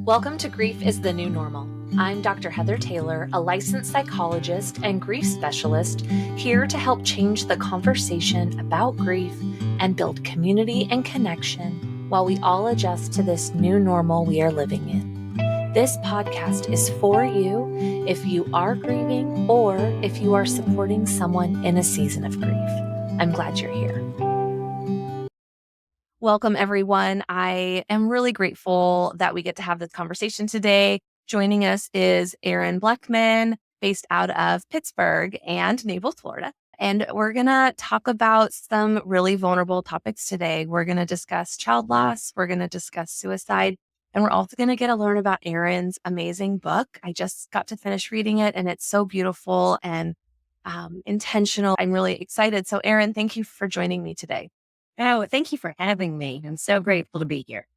Welcome to Grief is the New Normal. I'm Dr. Heather Taylor, a licensed psychologist and grief specialist, here to help change the conversation about grief and build community and connection while we all adjust to this new normal we are living in. This podcast is for you if you are grieving or if you are supporting someone in a season of grief. I'm glad you're here. Welcome, everyone. I am really grateful that we get to have this conversation today. Joining us is Erin Blechman, based out of Pittsburgh and Naples, Florida. And we're going to talk about some really vulnerable topics today. We're going to discuss child loss. We're going to discuss suicide. And we're also going to get to learn about Erin's amazing book. I just got to finish reading it, and it's so beautiful and intentional. I'm really excited. So, Erin, thank you for joining me today. Oh, thank you for having me. I'm so grateful to be here.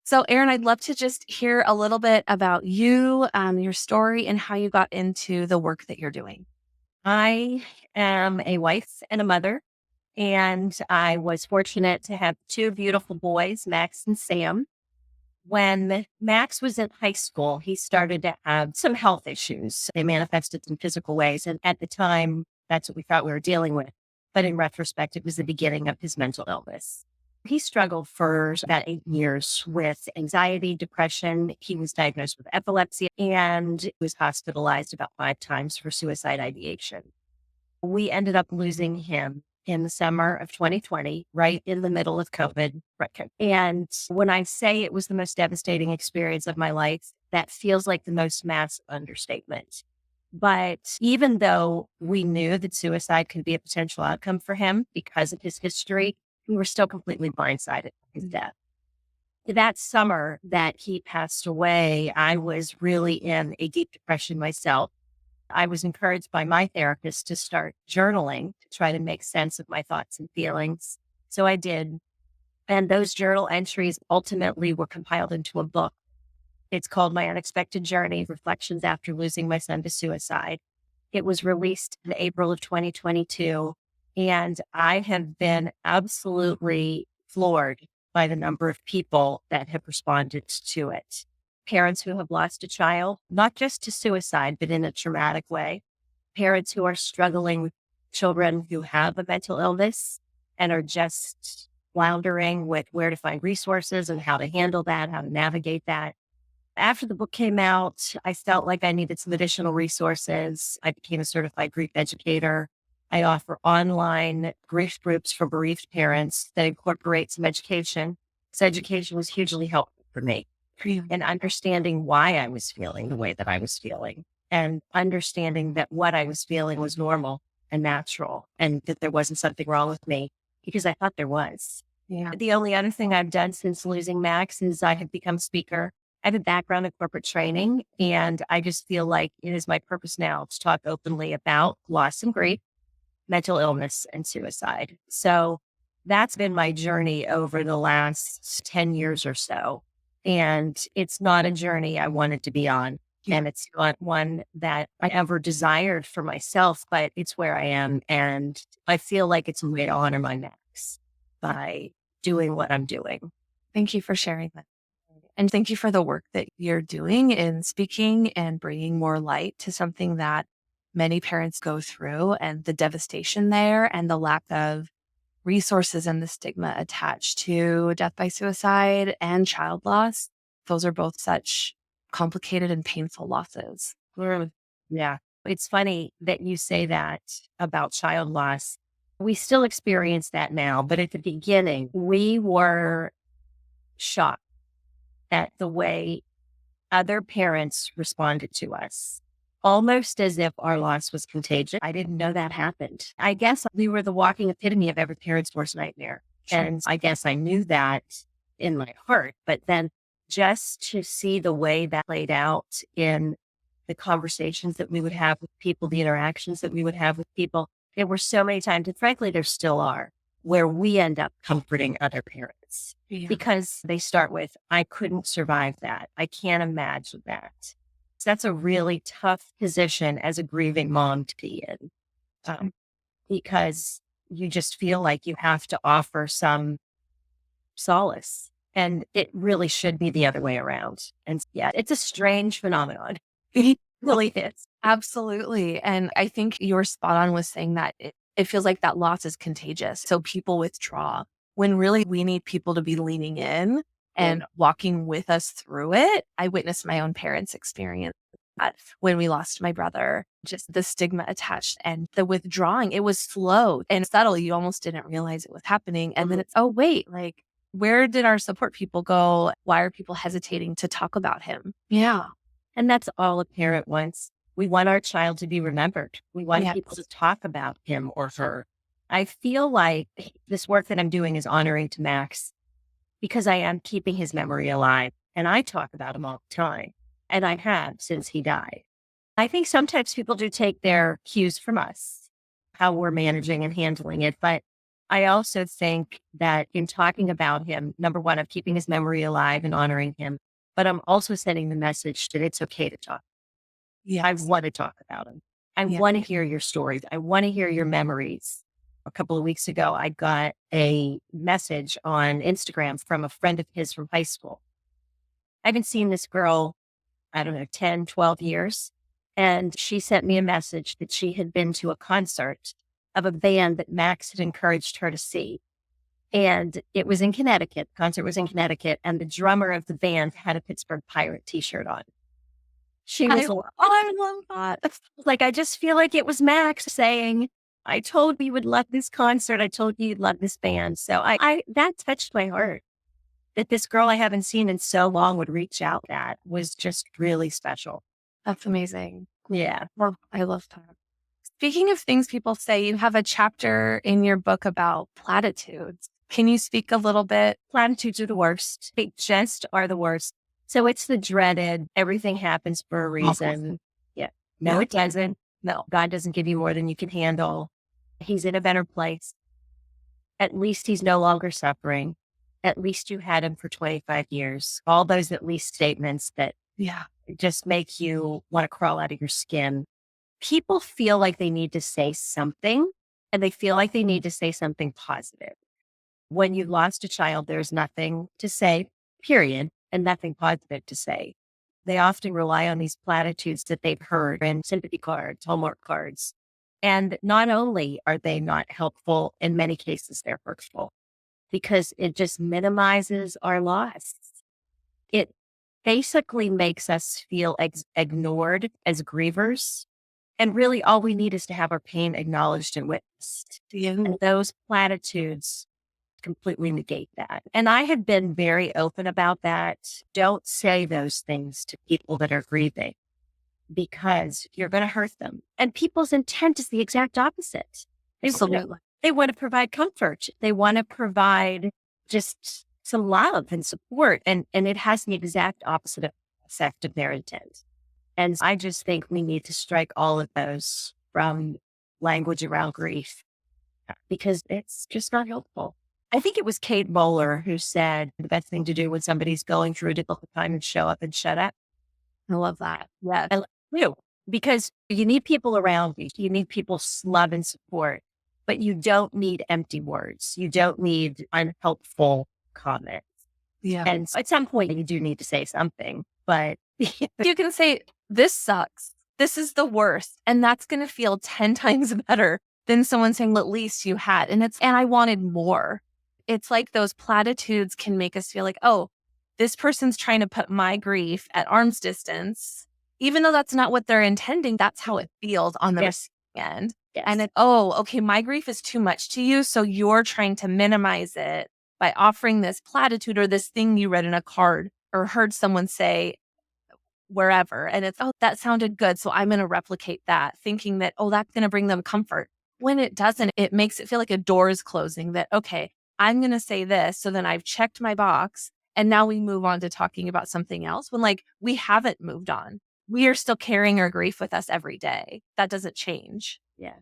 So, Erin, I'd love to just hear a little bit about you, your story, and how you got into the work that you're doing. I am a wife and a mother, and I was fortunate to have two beautiful boys, Max and Sam. When Max was in high school, he started to have some health issues. They manifested in physical ways. And at the time, that's what we thought we were dealing with. But in retrospect, it was the beginning of his mental illness. He struggled for about 8 years with anxiety, depression. He was diagnosed with epilepsy and was hospitalized about 5 times for suicide ideation. We ended up losing him in the summer of 2020, right in the middle of COVID. And when I say it was the most devastating experience of my life, that feels like the most massive understatement. But even though we knew that suicide could be a potential outcome for him because of his history, we were still completely blindsided by his death. That summer that he passed away, I was really in a deep depression myself. I was encouraged by my therapist to start journaling to try to make sense of my thoughts and feelings. So I did. And those journal entries ultimately were compiled into a book. It's called My Unexpected Journey, Reflections After Losing My Son to Suicide. It was released in April of 2022, and I have been absolutely floored by the number of people that have responded to it. Parents who have lost a child, not just to suicide, but in a traumatic way. Parents who are struggling with children who have a mental illness and are just floundering with where to find resources and how to handle that, how to navigate that. After the book came out, I felt like I needed some additional resources. I became a certified grief educator. I offer online grief groups for bereaved parents that incorporate some education. So education was hugely helpful for me in understanding why I was feeling the way that I was feeling and understanding that what I was feeling was normal and natural and that there wasn't something wrong with me because I thought there was. Yeah. The only other thing I've done since losing Max is I have become a speaker. I have a background in corporate training, and I just feel like it is my purpose now to talk openly about loss and grief, mental illness, and suicide. So that's been my journey over the last 10 years or so. And it's not a journey I wanted to be on. And it's not one that I ever desired for myself, but it's where I am. And I feel like it's a way to honor my Max by doing what I'm doing. Thank you for sharing that. And thank you for the work that you're doing in speaking and bringing more light to something that many parents go through and the devastation there and the lack of resources and the stigma attached to death by suicide and child loss. Those are both such complicated and painful losses. Yeah. It's funny that you say that about child loss. We still experience that now, but at the beginning, we were shocked at the way other parents responded to us, almost as if our loss was contagious. I didn't know that happened. I guess we were the walking epitome of every parent's worst nightmare. And I guess I knew that in my heart, but then just to see the way that played out in the conversations that we would have with people, the interactions that we would have with people, there were so many times, and frankly, there still are, where we end up comforting other parents because they start with, I couldn't survive that. I can't imagine that. So that's a really tough position as a grieving mom to be in because you just feel like you have to offer some solace And it really should be the other way around. And yeah, it's a strange phenomenon. It really is. Absolutely. And I think you're spot on with saying that it feels like that loss is contagious. So people withdraw when really we need people to be leaning in and walking with us through it. I witnessed my own parents experience that when we lost my brother, just the stigma attached and the withdrawing. It was slow and subtle. You almost didn't realize it was happening. And then it's, oh, wait, like, where did our support people go? Why are people hesitating to talk about him? Yeah. And that's all a parent wants. We want our child to be remembered. We want Yes. people to talk about him or her. I feel like this work that I'm doing is honoring to Max because I am keeping his memory alive. And I talk about him all the time. And I have since he died. I think sometimes people do take their cues from us, how we're managing and handling it. But I also think that in talking about him, number one, I'm keeping his memory alive and honoring him. But I'm also sending the message that it's okay to talk. I Yes. want to talk about him. I Yeah. want to hear your stories. I want to hear your memories. A couple of weeks ago, I got a message on Instagram from a friend of his from high school. I haven't seen this girl, I don't know, 10, 12 years. And she sent me a message that she had been to a concert of a band that Max had encouraged her to see. And it was in Connecticut. The concert was in Connecticut. And the drummer of the band had a Pittsburgh Pirate t-shirt on. She was I love that. like, I just feel like it was Max saying, I told you you would love this concert. I told you you'd love this band. So I that touched my heart that this girl I haven't seen in so long would reach out. That was just really special. That's amazing. Yeah. Well, I love that. Speaking of things people say, you have a chapter in your book about platitudes. Can you speak a little bit? Platitudes are the worst. They just are the worst. So it's the dreaded, everything happens for a reason. Yeah. No, Yeah. it doesn't. No, God doesn't give you more than you can handle. He's in a better place. At least he's no longer suffering. At least you had him for 25 years. All those at least statements that Yeah. just make you want to crawl out of your skin. People feel like they need to say something and they feel like they need to say something positive. When you've lost a child, there's nothing to say, period, and nothing positive to say. They often rely on these platitudes that they've heard in sympathy cards, homework cards. And not only are they not helpful, in many cases, they're hurtful because it just minimizes our loss. It basically makes us feel ignored as grievers. And really, all we need is to have our pain acknowledged and witnessed. And those platitudes completely negate that. And I have been very open about that. Don't say those things to people that are grieving because you're going to hurt them. And people's intent is the exact opposite. Absolutely. They want to provide comfort. They want to provide just some love and support. And it has the exact opposite effect of their intent. And I just think we need to strike all of those from language around grief because it's just not helpful. I think it was Kate Bowler who said the best thing to do when somebody's going through a difficult time is show up and shut up. I love that. Yeah. I do because you need people around you. You need people's love and support, but you don't need empty words. You don't need unhelpful comments. Yeah. And at some point you do need to say something, but You can say, this sucks. This is the worst. And that's going to feel 10 times better than someone saying, well, at least you had. And I wanted more. It's like those platitudes can make us feel like, oh, this person's trying to put my grief at arm's distance. Even though that's not what they're intending, that's how it feels on the receiving end. Yes. And oh, okay, my grief is too much to you. So you're trying to minimize it by offering this platitude or this thing you read in a card or heard someone say wherever. And it's, oh, that sounded good. So I'm going to replicate that, thinking that, oh, that's going to bring them comfort. When it doesn't, it makes it feel like a door is closing that, okay, I'm going to say this. So then I've checked my box. And now we move on to talking about something else when like we haven't moved on. We are still carrying our grief with us every day. That doesn't change. Yeah.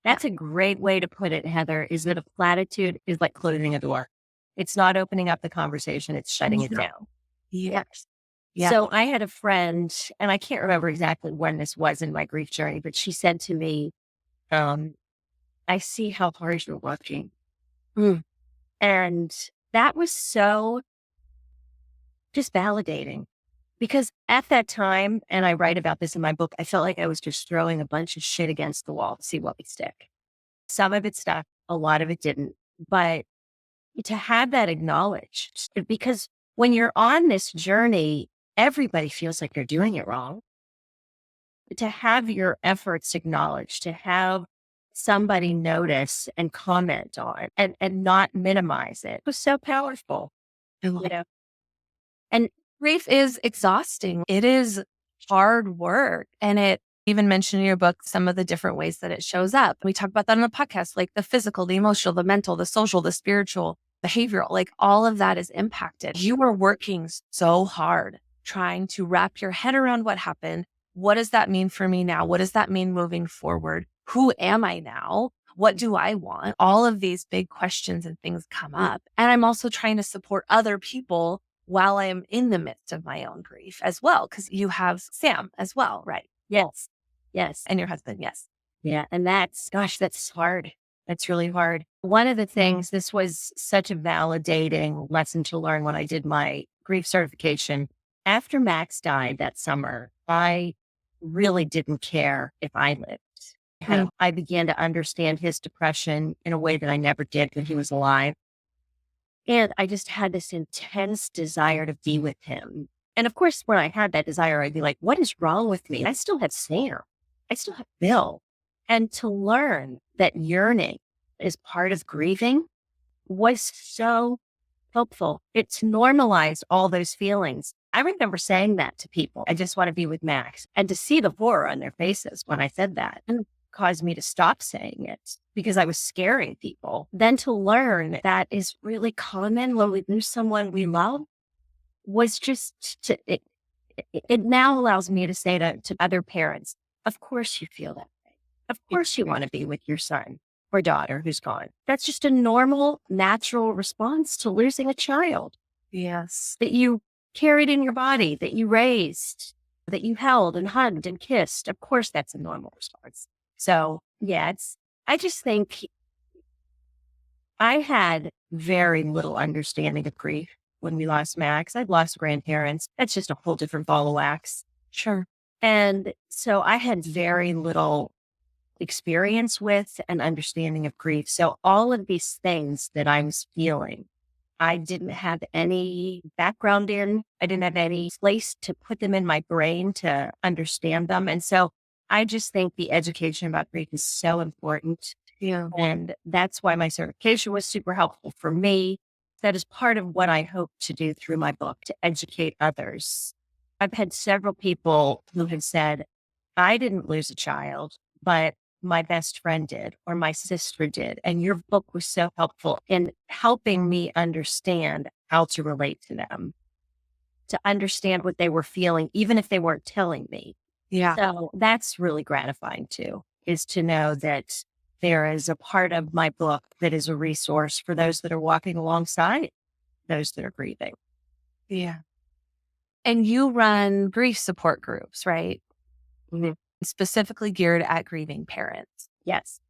That's a great way to put it, Heather, is that a platitude is like closing a door. It's not opening up the conversation. It's shutting it down. Yes. Yeah. So I had a friend, and I can't remember exactly when this was in my grief journey, but she said to me, I see how hard you're working. And that was so just validating. Because at that time, and I write about this in my book, I felt like I was just throwing a bunch of shit against the wall to see what would stick. Some of it stuck, a lot of it didn't. But to have that acknowledged, because when you're on this journey, everybody feels like they're doing it wrong. To have your efforts acknowledged, to have somebody notice and comment on and not minimize it was so powerful. I You love know, and Grief is exhausting. It is hard work. And it even mentioned in your book some of the different ways that it shows up. We talk about that on the podcast, like the physical, the emotional, the mental, the social, the spiritual, behavioral, like all of that is impacted. You are working so hard trying to wrap your head around what happened. What does that mean for me now? What does that mean moving forward? Who am I now? What do I want? All of these big questions and things come up. And I'm also trying to support other people while I am in the midst of my own grief as well, because you have Sam as well, right? yes, yes. And your husband, yes. Yeah. And that's hard. That's really hard. One of the things, this was such a validating lesson to learn when I did my grief certification. After Max died that summer, I really didn't care if I lived. I began to understand his depression in a way that I never did when he was alive. And I just had this intense desire to be with him. And of course, when I had that desire, I'd be like, what is wrong with me? I still have Sam. I still have Bill. And to learn that yearning is part of grieving was so helpful. It's normalized all those feelings. I remember saying that to people. I just want to be with Max. And to see the horror on their faces when I said that caused me to stop saying it because I was scaring people. Then to learn that is really common when we lose someone we love was it now allows me to say to other parents, of course you feel that way. Of course you want to be with your son or daughter who's gone. That's just a normal, natural response to losing a child. Yes. That you carried in your body, that you raised, that you held and hugged and kissed. Of course, that's a normal response. So, yeah, I just think I had very little understanding of grief when we lost Max. I'd lost grandparents. That's just a whole different ball of wax. Sure. And so I had very little experience with and understanding of grief. So all of these things that I was feeling, I didn't have any background in. I didn't have any place to put them in my brain to understand them. And so I just think the education about grief is so important. Yeah. And that's why my certification was super helpful for me. That is part of what I hope to do through my book, to educate others. I've had several people who have said, I didn't lose a child, but my best friend did, or my sister did. And your book was so helpful in helping me understand how to relate to them, to understand what they were feeling, even if they weren't telling me. Yeah. So that's really gratifying too, is to know that there is a part of my book that is a resource for those that are walking alongside those that are grieving. Yeah. And you run grief support groups, right? Mhm. Specifically geared at grieving parents. Yes.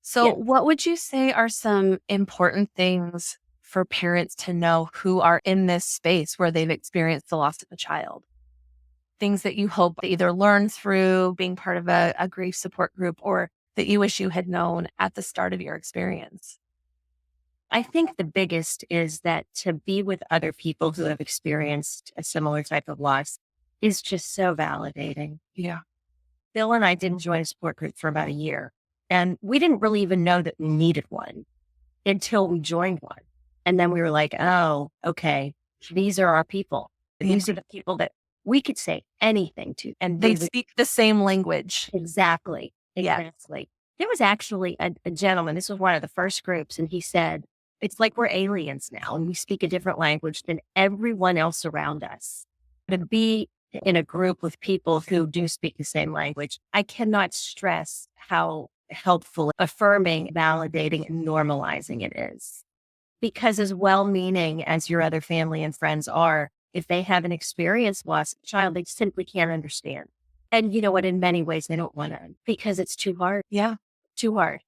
So, Yeah. what would you say are some important things for parents to know who are in this space where they've experienced the loss of a child? Things that you hope to either learn through being part of a grief support group or that you wish you had known at the start of your experience? I think the biggest is that to be with other people who have experienced a similar type of loss is just so validating. Yeah. Bill and I didn't join a support group for about a year, and we didn't really even know that we needed one until we joined one. And then we were like, oh, okay, these are our people. These are the people that we could say anything to. And They speak the same language. exactly. Yeah. Exactly. There was actually a gentleman, this was one of the first groups, and he said, it's like we're aliens now and we speak a different language than everyone else around us. To be in a group with people who do speak the same language, I cannot stress how helpful, affirming, validating, and normalizing it is. Because as well-meaning as your other family and friends are, if they haven't experienced loss of a child, they simply can't understand. And you know what? In many ways, they don't want to because it's too hard. Yeah. Too hard.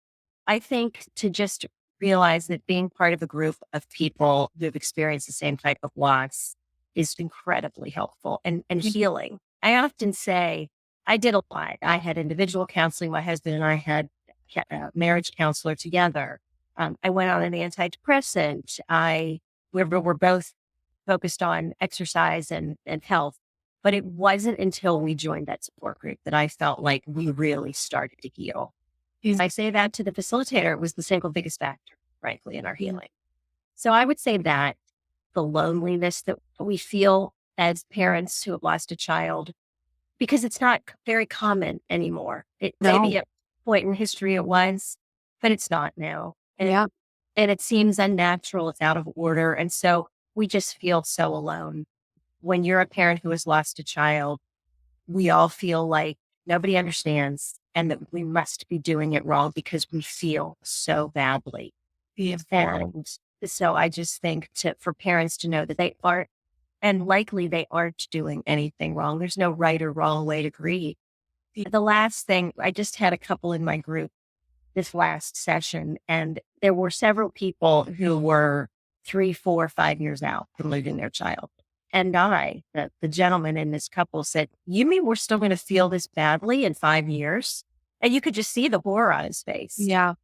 I think to just realize that being part of a group of people who have experienced the same type of loss is incredibly helpful and healing. I often say I did a lot. I had individual counseling. My husband and I had a marriage counselor together. I went on an antidepressant. We're both focused on exercise and health. But it wasn't until we joined that support group that I felt like we really started to heal. I say that to the facilitator, it was the single biggest factor, frankly, in our healing. So I would say that the loneliness that we feel as parents who have lost a child, because it's not very common anymore. It No. maybe at a point in history it was, but it's not now. Yeah. And it seems unnatural. It's out of order. And so we just feel so alone. When you're a parent who has lost a child, we all feel like nobody understands and that we must be doing it wrong because we feel so badly. Yeah. And so I just think for parents to know that they aren't, and likely they aren't doing anything wrong. There's no right or wrong way to grieve. The last thing, I just had a couple in my group this last session, and there were several people who were 3, 4, 5 years out from losing their child. And the gentleman in this couple said, "You mean we're still going to feel this badly in 5 years?" And you could just see the horror on his face. Yeah.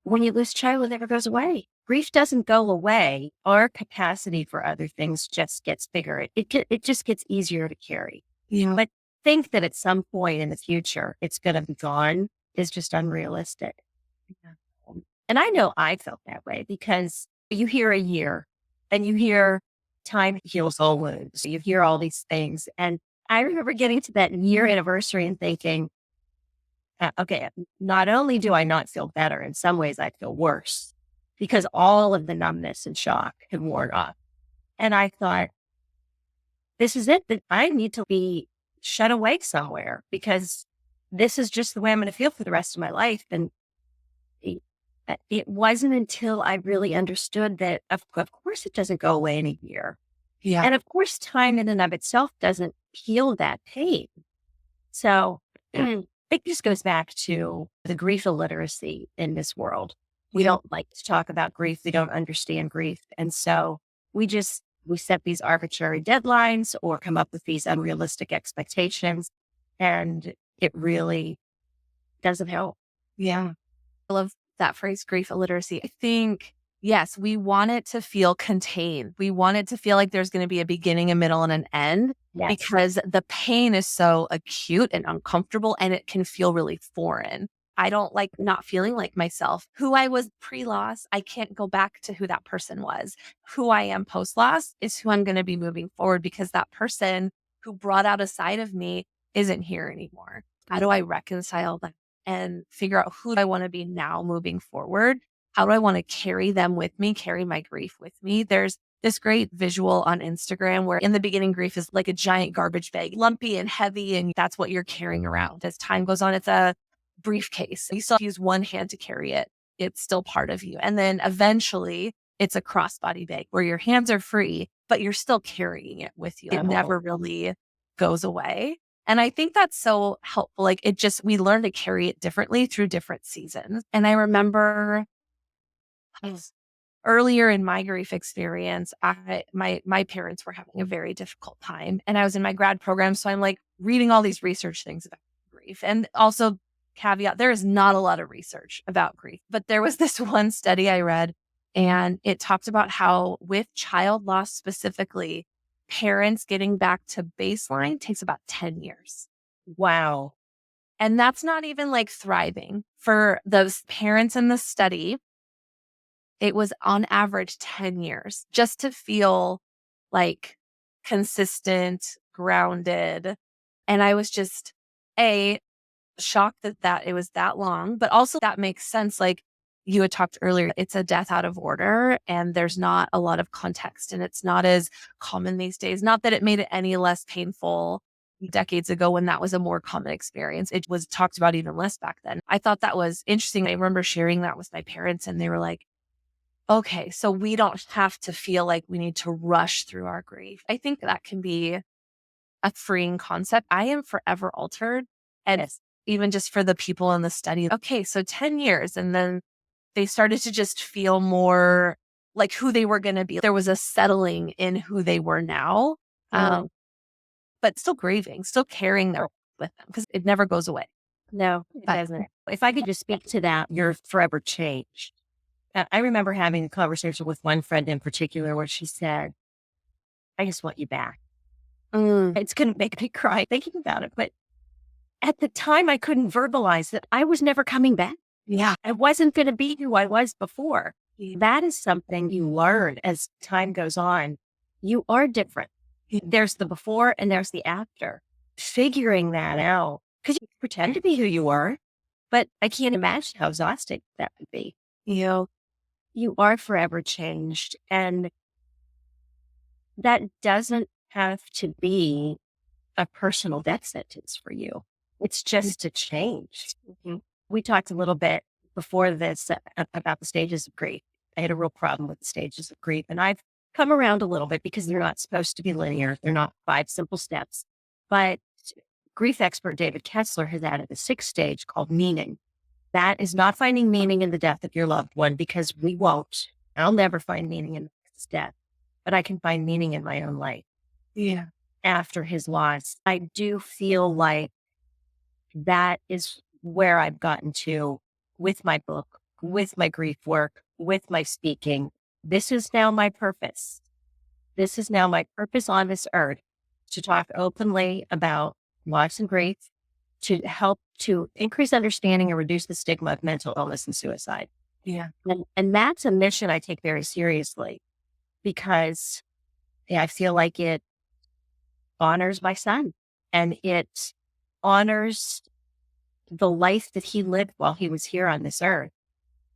When you lose a child, it never goes away. Grief doesn't go away. Our capacity for other things just gets bigger. It just gets easier to carry. Yeah. But think that at some point in the future, it's going to be gone is just unrealistic. And I know I felt that way because you hear a year and you hear time heals all wounds. You hear all these things. And I remember getting to that year anniversary and thinking, okay, not only do I not feel better, in some ways I feel worse because all of the numbness and shock had worn off. And I thought, this is it, that I need to be shut away somewhere because this is just the way I'm going to feel for the rest of my life. And it wasn't until I really understood that, of course, it doesn't go away in a year. Yeah. And of course, time in and of itself doesn't heal that pain. So it just goes back to the grief illiteracy in this world. We don't like to talk about grief. We don't understand grief. And so we set these arbitrary deadlines or come up with these unrealistic expectations. And it really doesn't help. Yeah. I love that phrase, grief illiteracy. I think, yes, we want it to feel contained. We want it to feel like there's going to be a beginning, a middle, and an end because the pain is so acute and uncomfortable and it can feel really foreign. I don't like not feeling like myself. Who I was pre-loss, I can't go back to who that person was. Who I am post-loss is who I'm going to be moving forward because that person who brought out a side of me isn't here anymore. How do I reconcile that and figure out who I want to be now moving forward? How do I want to carry them with me, carry my grief with me? There's this great visual on Instagram where in the beginning, grief is like a giant garbage bag, lumpy and heavy, and that's what you're carrying around. As time goes on, it's a briefcase. You still use one hand to carry it. It's still part of you. And then eventually it's a crossbody bag where your hands are free, but you're still carrying it with you. It never really goes away. And I think that's so helpful. Like we learn to carry it differently through different seasons. And I remember earlier in my grief experience, my parents were having a very difficult time and I was in my grad program. So I'm like reading all these research things about grief. And also caveat, there is not a lot of research about grief, but there was this one study I read and it talked about how with child loss specifically, parents getting back to baseline takes about 10 years. Wow. And that's not even like thriving. For those parents in the study, it was on average 10 years just to feel like consistent, grounded. And I was just shocked that it was that long, but also that makes sense. Like you had talked earlier, it's a death out of order and there's not a lot of context and it's not as common these days. Not that it made it any less painful decades ago when that was a more common experience. It was talked about even less back then. I thought that was interesting. I remember sharing that with my parents and they were like, okay, so we don't have to feel like we need to rush through our grief. I think that can be a freeing concept. I am forever altered. And even just for the people in the study, okay, so 10 years. And then they started to just feel more like who they were going to be. There was a settling in who they were now. um, but still grieving, still carrying their with them because it never goes away. No, it But doesn't. If I could just speak to that, you're forever changed. I remember having a conversation with one friend in particular where she said, I just want you back. It's going to make me cry thinking about it. But at the time, I couldn't verbalize that I was never coming back. yeah, I wasn't going to be who I was before. That is something you learn as time goes on. You are different. There's the before and there's the after. Figuring that out, because you pretend to be who you are, but I can't imagine how exhausting that would be. you know, You are forever changed. And that doesn't have to be a personal death sentence for you. It's just a change. We talked a little bit before this about the stages of grief. I had a real problem with the stages of grief, and I've come around a little bit because they're not supposed to be linear. They're not 5 simple steps. But grief expert David Kessler has added a 6th stage called meaning. That is not finding meaning in the death of your loved one, because we won't. I'll never find meaning in his death, but I can find meaning in my own life. yeah, After his loss, I do feel like that is where I've gotten to with my book, with my grief work, with my speaking. This is now my purpose. This is now my purpose on this earth, to talk openly about loss and grief, to help to increase understanding and reduce the stigma of mental illness and suicide. yeah, And that's a mission I take very seriously, because I feel like it honors my son, and it honors the life that he lived while he was here on this earth,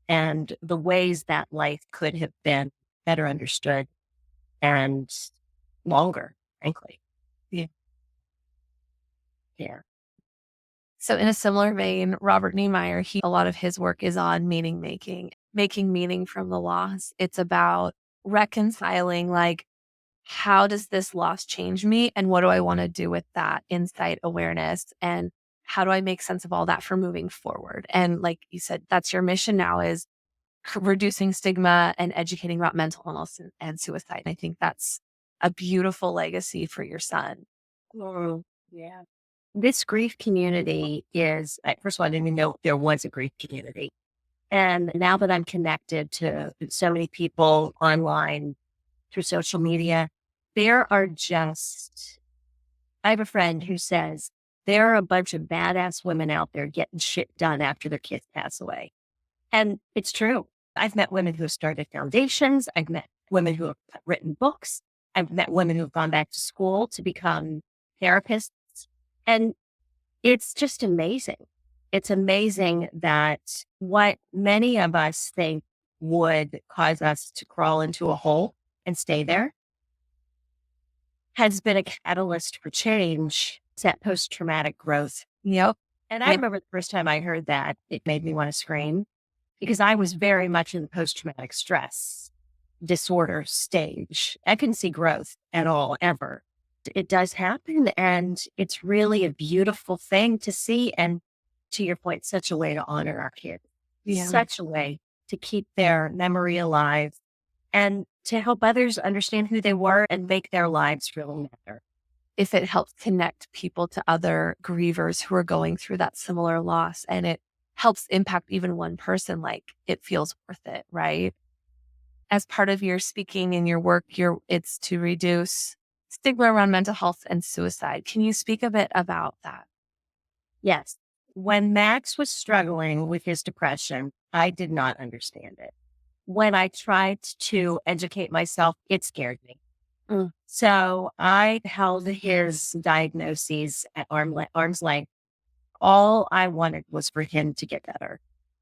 and the ways that life could have been better understood and longer, frankly. yeah. Yeah. So in a similar vein, Robert Niemeyer, a lot of his work is on meaning making, making meaning from the loss. It's about reconciling, like, how does this loss change me? And what do I want to do with that insight awareness? And how do I make sense of all that for moving forward? And like you said, that's your mission now, is reducing stigma and educating about mental illness and suicide. And I think that's a beautiful legacy for your son. Yeah. This grief community is, first of all, I didn't even know there was a grief community. And now that I'm connected to so many people online through social media, there are just, I have a friend who says there are a bunch of badass women out there getting shit done after their kids pass away. And it's true. I've met women who have started foundations. I've met women who have written books. I've met women who have gone back to school to become therapists. And it's just amazing. It's amazing that what many of us think would cause us to crawl into a hole and stay there has been a catalyst for change, that post-traumatic growth. Yep. And I remember the first time I heard that, it made me want to scream, because I was very much in the post-traumatic stress disorder stage. I couldn't see growth at all, ever. It does happen. And it's really a beautiful thing to see. And to your point, such a way to honor our kids, Yeah. such a way to keep their memory alive and to help others understand who they were and make their lives really matter. If it helps connect people to other grievers who are going through that similar loss, and it helps impact even one person, like, it feels worth it, right? As part of your speaking and your work, it's to reduce stigma around mental health and suicide. Can you speak a bit about that? Yes. When Max was struggling with his depression, I did not understand it. When I tried to educate myself, it scared me. So I held his diagnoses at arm's length. All I wanted was for him to get better.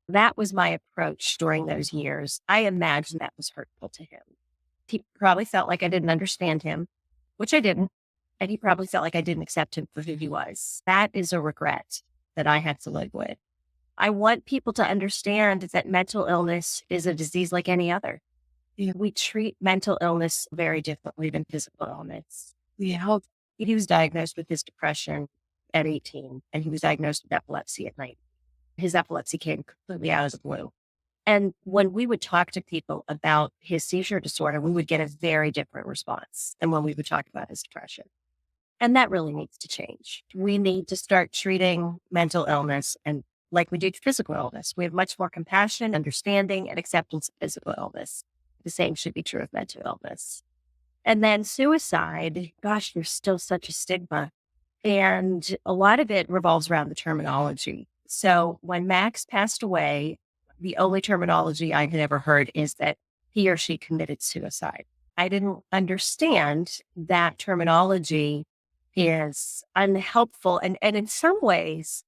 That was my approach during those years. I imagine that was hurtful to him. He probably felt like I didn't understand him, which I didn't. And he probably felt like I didn't accept him for who he was. That is a regret that I had to live with. I want people to understand that mental illness is a disease like any other. We treat mental illness very differently than physical illness. Yeah. He was diagnosed with his depression at 18, and he was diagnosed with epilepsy at 19. His epilepsy came completely out of the blue. And when we would talk to people about his seizure disorder, we would get a very different response than when we would talk about his depression. And that really needs to change. We need to start treating mental illness and like we do physical illness. We have much more compassion, understanding, and acceptance of physical illness. The same should be true of mental illness. And then suicide, gosh, there's still such a stigma. And a lot of it revolves around the terminology. So when Max passed away, the only terminology I had ever heard is that he or she committed suicide. I didn't understand that terminology is unhelpful and in some ways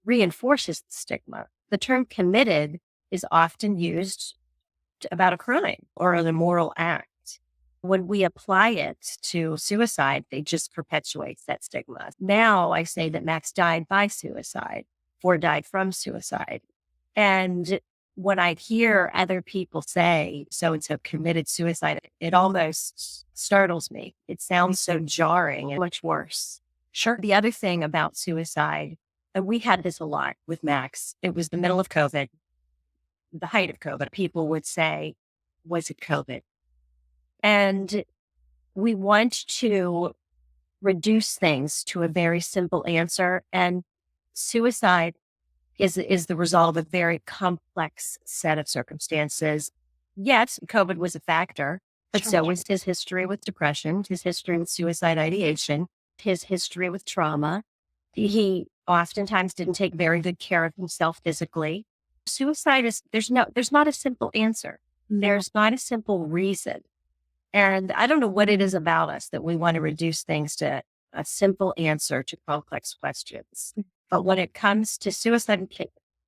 reinforces the stigma. The term committed is often used about a crime or an immoral act. When we apply it to suicide, they just perpetuates that stigma. Now I say that Max died by suicide or died from suicide. And when I hear other people say so and so committed suicide, it almost startles me. It sounds so jarring and much worse. Sure. The other thing about suicide, and we had this a lot with Max, it was the middle of COVID, the height of COVID. People would say, was it COVID? And we want to reduce things to a very simple answer. And suicide is the result of a very complex set of circumstances. Yes, COVID was a factor, but so was his history with depression, his history with suicide ideation, his history with trauma. He oftentimes didn't take very good care of himself physically. Suicide is, there's not a simple answer. There's not a simple reason. And I don't know what it is about us that we want to reduce things to a simple answer to complex questions. But when it comes to suicide,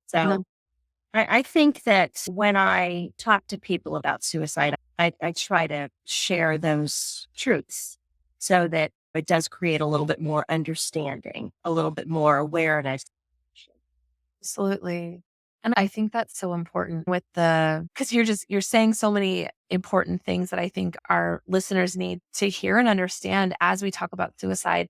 so I think that when I talk to people about suicide, I try to share those truths so that it does create a little bit more understanding, a little bit more awareness. Absolutely. And I think that's so important with because you're saying so many important things that I think our listeners need to hear and understand as we talk about suicide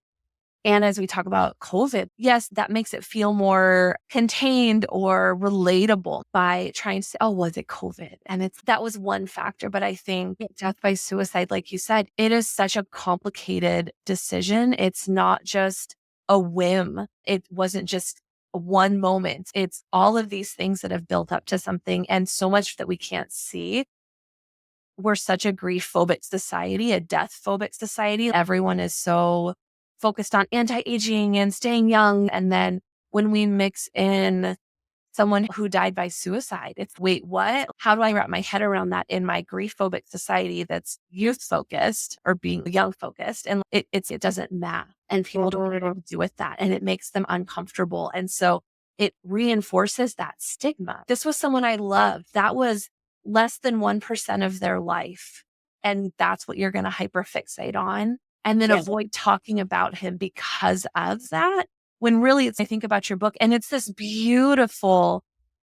and as we talk about COVID. Yes, that makes it feel more contained or relatable by trying to say, oh, was it COVID? And that was one factor. But I think death by suicide, like you said, it is such a complicated decision. It's not just a whim. It wasn't just one moment. It's all of these things that have built up to something and so much that we can't see. We're such a grief phobic society, a death phobic society. Everyone is so focused on anti-aging and staying young. And then when we mix in someone who died by suicide, it's wait, what? How do I wrap my head around that in my grief phobic society that's youth focused or being young focused? And it doesn't match. And people don't know what to do with that. And it makes them uncomfortable. And so it reinforces that stigma. This was someone I loved. That was less than 1% of their life. And that's what you're going to hyperfixate on. And then avoid talking about him because of that. When really I think about your book and it's this beautiful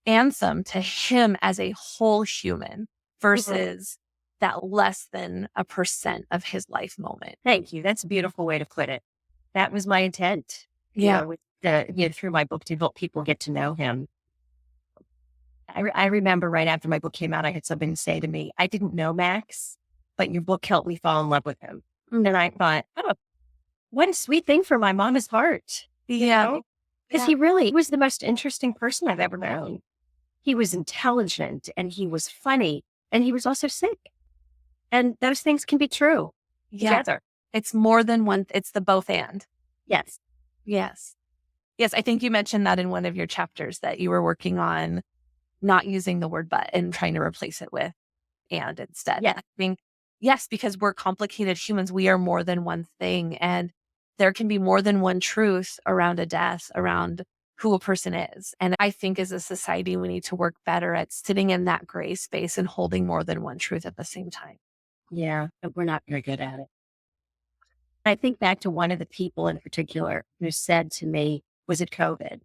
anthem to him as a whole human versus that less than a percent of his life moment. Thank you. That's a beautiful way to put it. That was my intent. Yeah. With through my book to help people get to know him. I remember right after my book came out, I had somebody say to me, I didn't know Max, but your book helped me fall in love with him. And I thought, oh, what a sweet thing for my mama's heart. Yeah. Because he was the most interesting person I've ever known. He was intelligent and he was funny and he was also sick. And those things can be true together. It's more than one. It's the both and. Yes. Yes. Yes. I think you mentioned that in one of your chapters that you were working on not using the word but and trying to replace it with and instead. Yeah. I think, yes, because we're complicated humans. We are more than one thing. And there can be more than one truth around a death, around who a person is. And I think as a society, we need to work better at sitting in that gray space and holding more than one truth at the same time. Yeah, but we're not very good at it. I think back to one of the people in particular who said to me, was it COVID?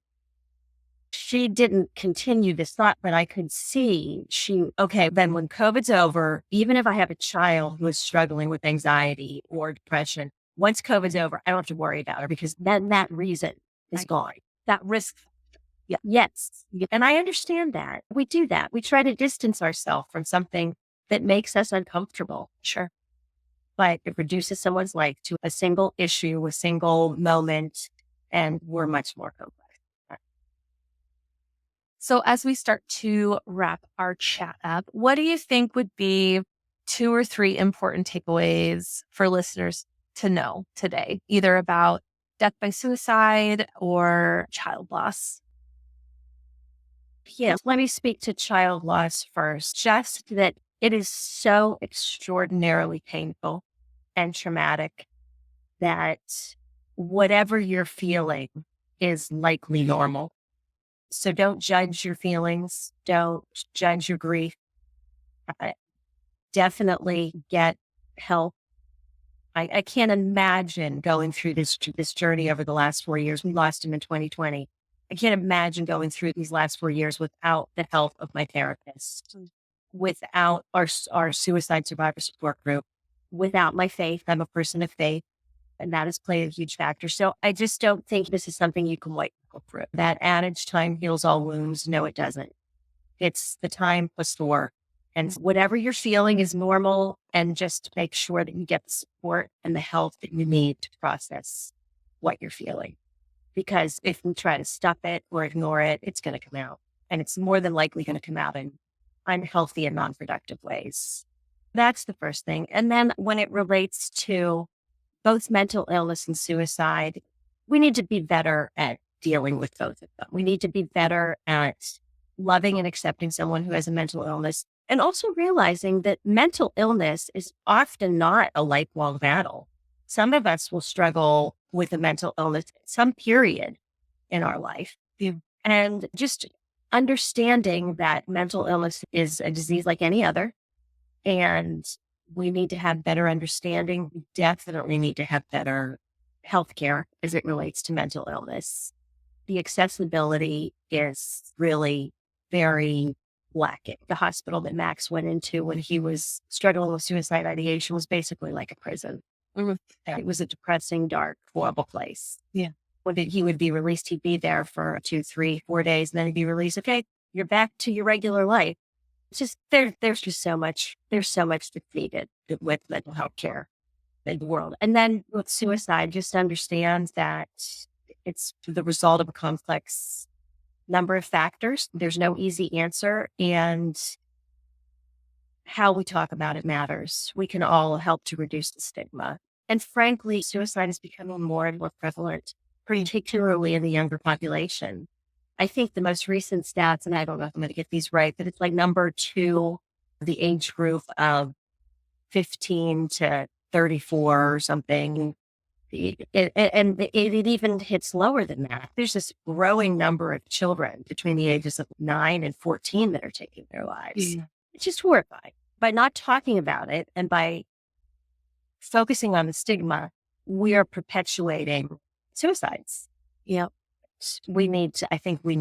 She didn't continue this thought, but I could see then when COVID's over, even if I have a child who is struggling with anxiety or depression, once COVID's over, I don't have to worry about her because then that reason is gone. That risk. Yeah. Yes. Yeah. And I understand that. We do that. We try to distance ourselves from something that makes us uncomfortable, Sure. but it reduces someone's life to a single issue, a single moment, and we're much more complex. So, as we start to wrap our chat up, what do you think would be 2 or 3 important takeaways for listeners to know today, either about death by suicide or child loss? Yeah, let me speak to child loss first. Just that it is so extraordinarily painful and traumatic that whatever you're feeling is likely normal. So don't judge your feelings, don't judge your grief. Uh, Definitely get help. I can't imagine going through this journey over the last 4 years. We lost him in 2020. I can't imagine going through these last 4 years without the help of my therapist, without our suicide survivor support group, without my faith. I'm a person of faith, and that has played a huge factor. So I just don't think this is something you can white knuckle through. That adage, time heals all wounds. No, it doesn't. It's the time plus the work. And whatever you're feeling is normal. And just make sure that you get the support and the help that you need to process what you're feeling. Because if you try to stop it or ignore it, it's going to come out. And it's more than likely going to come out in unhealthy and non-productive ways. That's the first thing. And then when it relates to both mental illness and suicide, we need to be better at dealing with both of them. We need to be better at loving and accepting someone who has a mental illness, and also realizing that mental illness is often not a lifelong battle. Some of us will struggle with a mental illness at some period in our life. Yeah. And just understanding that mental illness is a disease like any other, and we need to have better understanding. We definitely need to have better healthcare as it relates to mental illness. The accessibility is really very lacking. The hospital that Max went into when he was struggling with suicide ideation was basically like a prison. Mhm. It was a depressing, dark, horrible place. Yeah. When he would be released, he'd be there for 2, 3, 4 days, and then he'd be released. Okay, you're back to your regular life. It's just there's just so much. There's so much defeated with mental health care in the world. And then with suicide, just understand that it's the result of a complex number of factors. There's no easy answer, and how we talk about it matters. We can all help to reduce the stigma. And frankly, suicide is becoming more and more prevalent, particularly in the younger population. I think the most recent stats, and I don't know if I'm going to get these right, but it's like number 2, the age group of 15 to 34 or something. It even hits lower than that. There's this growing number of children between the ages of 9 and 14 that are taking their lives. Yeah. It's just horrifying. By not talking about it and by focusing on the stigma, we are perpetuating suicides. Yeah. I think we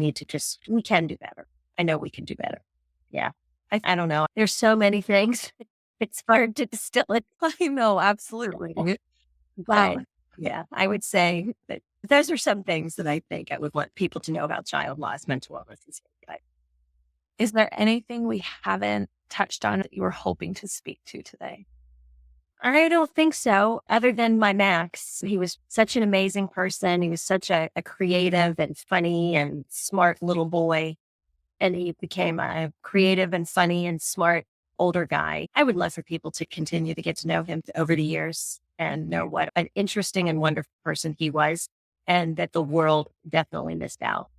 can do better. I know we can do better. Yeah. I don't know. There's so many things. It's hard to distill it. I know. Absolutely. But yeah, I would say that those are some things that I think I would want people to know about child loss, mental illness, and suicide. Is there anything we haven't touched on that you were hoping to speak to today? I don't think so, other than my Max. He was such an amazing person. He was such a creative and funny and smart little boy. And he became a creative and funny and smart older guy. I would love for people to continue to get to know him over the years and know what an interesting and wonderful person he was, and that the world definitely missed out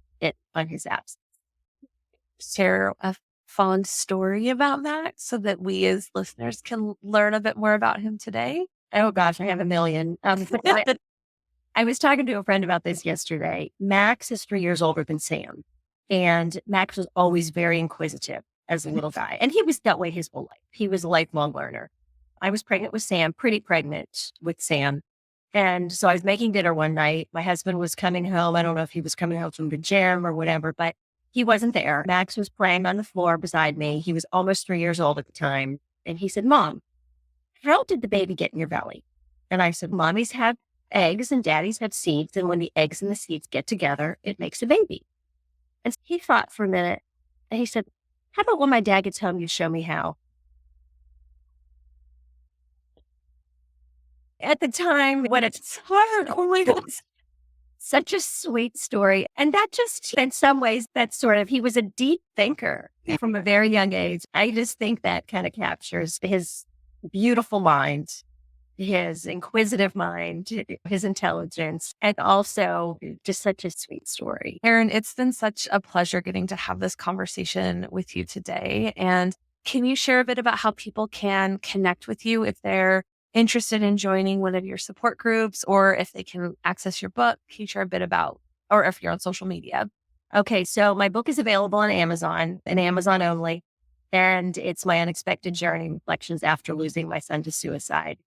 on his absence. Share a fond story about that so that we as listeners can learn a bit more about him today? Oh gosh, I have a million. I was talking to a friend about this yesterday. Max is 3 years older than Sam, and Max was always very inquisitive as a little guy, and he was that way his whole life. He was a lifelong learner. I was pregnant with Sam, pretty pregnant with Sam. And so I was making dinner one night. My husband was coming home. I don't know if he was coming home from the gym or whatever, but he wasn't there. Max was playing on the floor beside me. He was almost 3 years old at the time. And he said, "Mom, how did the baby get in your belly?" And I said, "Mommies have eggs and daddies have seeds. And when the eggs and the seeds get together, it makes a baby." And he thought for a minute and he said, how about when my dad gets home, you show me how? At the time, when it's hard, oh my God, such a sweet story. And that just, in some ways, that's sort of, he was a deep thinker from a very young age. I just think that kind of captures his beautiful mind, his inquisitive mind, his intelligence, and also just such a sweet story. Erin, it's been such a pleasure getting to have this conversation with you today. And can you share a bit about how people can connect with you if they're interested in joining one of your support groups or if they can access your book? Can you share a bit about, or if you're on social media? Okay, so my book is available on Amazon and Amazon only. And it's my unexpected journey, reflections after losing my son to suicide.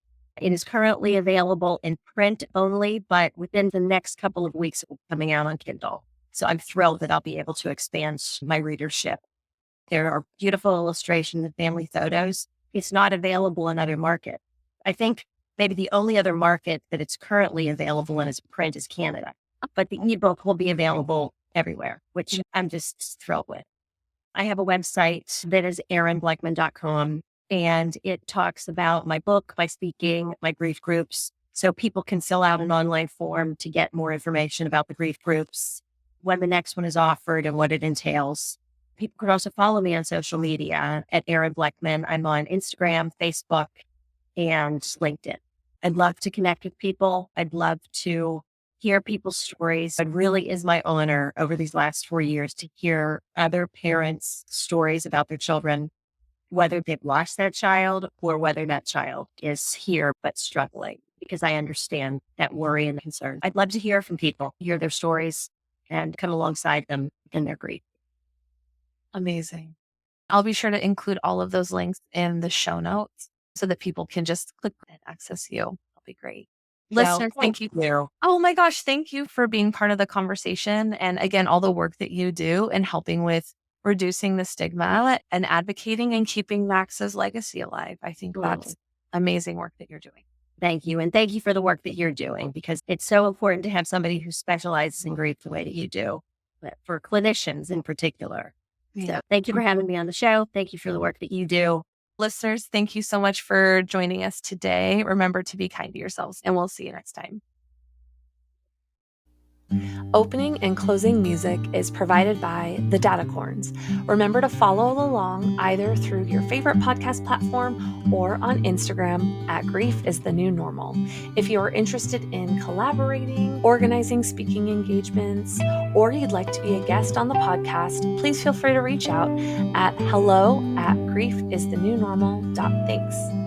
It is currently available in print only, but within the next couple of weeks, it will be coming out on Kindle. So I'm thrilled that I'll be able to expand my readership. There are beautiful illustrations and family photos. It's not available in other markets. I think maybe the only other market that it's currently available in as print is Canada, but the ebook will be available everywhere, which I'm just thrilled with. I have a website that is erinblechman.com, and it talks about my book, my speaking, my grief groups. So people can fill out an online form to get more information about the grief groups, when the next one is offered and what it entails. People can also follow me on social media at Erin Blechman. I'm on Instagram, Facebook, and LinkedIn. I'd love to connect with people. I'd love to hear people's stories. It really is my honor over these last 4 years to hear other parents' stories about their children, whether they've lost that child or whether that child is here but struggling, because I understand that worry and concern. I'd love to hear from people, hear their stories, and come alongside them in their grief. Amazing. I'll be sure to include all of those links in the show notes so that people can just click and access you. That'll be great. Listeners, thank you. Oh my gosh, thank you for being part of the conversation. And again, all the work that you do in helping with reducing the stigma and advocating and keeping Max's legacy alive. I think that's amazing work that you're doing. Thank you. And thank you for the work that you're doing, because it's so important to have somebody who specializes in grief the way that you do, but for clinicians in particular. So thank you for having me on the show. Thank you for the work that you do. Listeners, thank you so much for joining us today. Remember to be kind to yourselves, and we'll see you next time. Opening and closing music is provided by the Datacorns. Remember to follow along either through your favorite podcast platform or on Instagram at Grief is the New Normal. If you are interested in collaborating, organizing speaking engagements, or you'd like to be a guest on the podcast, please feel free to reach out at hello@griefisthenewnormal.thanks.